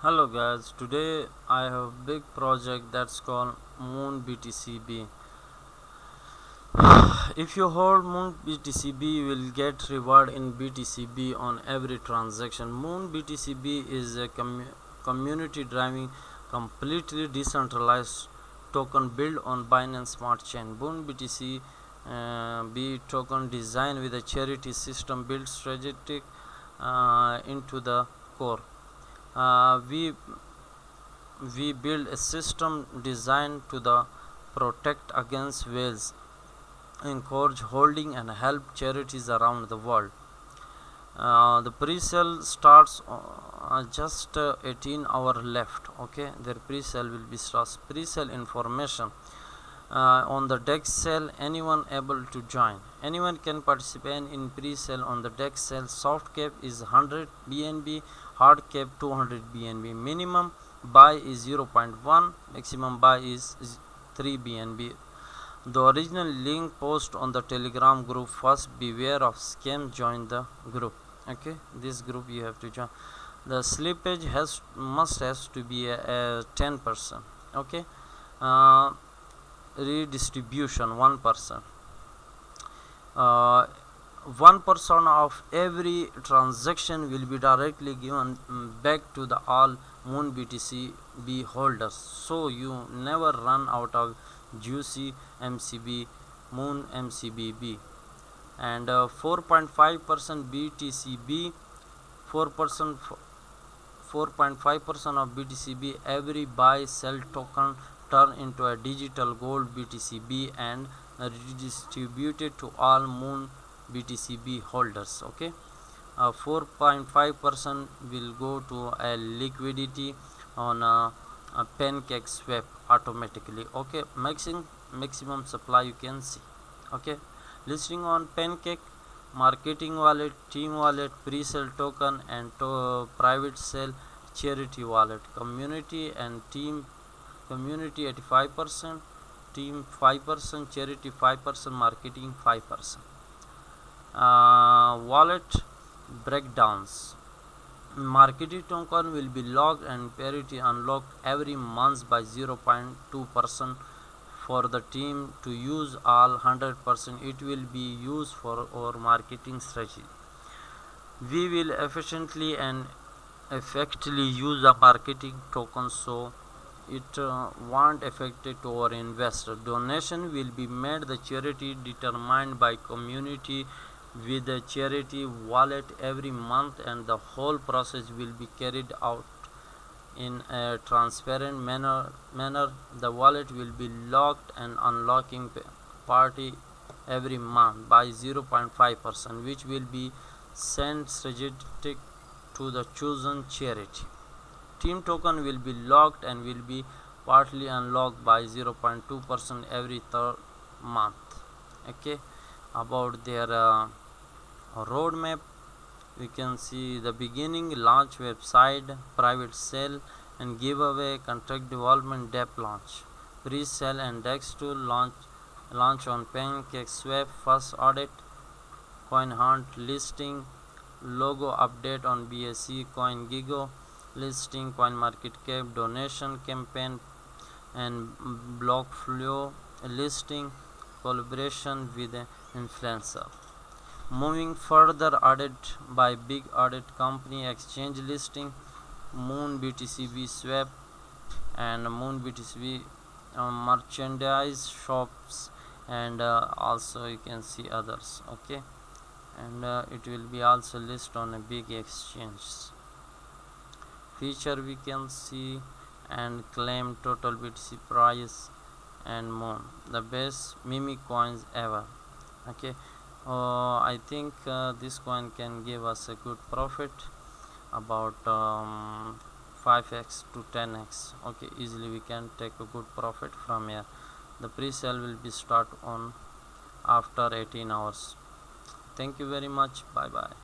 Hello guys, today I have a big project that's called Moon BTCB. If you hold Moon BTCB, you will get reward in BTCB on every transaction. Moon BTCB is a community driving, completely decentralized token built on Binance Smart Chain. Moon BTC B token designed with a charity system built strategic into the core. Uh, we we build a system designed to the protect against whales, encourage holding and help charities around the world. The pre-sale starts just 18 hour left. Okay, their pre-sale will be starts. Pre-sale information on the dex sale. Anyone able to join, anyone can participate in pre-sale on the dex sale. Soft cap is 100 bnb, hard cap 200 bnb. Minimum buy is 0.1, maximum buy is 3 bnb. The original link post on the telegram group. First beware of scam, join the group. Okay, this group you have to join. The slippage has to be a 10%. Okay, uh, redistribution 1%. 1% of every transaction will be directly given back to the all Moon BTCB holders, so you never run out of juicy MCB Moon MCBB. And 4.5% BTCB, 4% 4.5% of BTCB. Every buy sell token turn into a digital gold BTCB and redistributed to all Moon BTCB holders. Okay, 4.5% will go to a liquidity on a pancake swap automatically. Okay, maximum supply you can see. Okay, listing on pancake, marketing wallet, team wallet, pre-sale token, and private sale, charity wallet. Community and team. Community 85%, team 5%, charity 5%, marketing 5%. Wallet breakdowns. Marketing token will be locked and parity unlocked every month by 0.2%. For the team to use all 100%, it will be used for our marketing strategy. We will efficiently and effectively use the marketing token, so it won't affect it to our investor. Donation will be made the charity determined by community with the charity wallet every month, and the whole process will be carried out in a transparent manner. The wallet will be locked and unlocking party every month by 0.5%, which will be sent strategic to the chosen charity. Team token will be locked and will be partly unlocked by 0.2% every third month. Okay, about their roadmap, we can see the beginning: launch website, private sale and giveaway, contract development, dep launch, pre-sale and dex tool, launch on PancakeSwap, first audit, coin hunt, listing, logo update on BSC, CoinGecko, listing, CoinMarketCap, donation campaign and block flow, listing, collaboration with an influencer. Moving further, added by big audit company, exchange listing, Moon BTCB swap and Moon BTCB merchandise shops, and also you can see others. Okay, and it will be also list on a big exchange. Feature we can see and claim total BTC price and more. The best meme coins ever. Okay, I think this coin can give us a good profit, about 5x to 10x. Okay, easily we can take a good profit from here. The pre-sale will be start on after 18 hours. Thank you very much. Bye bye.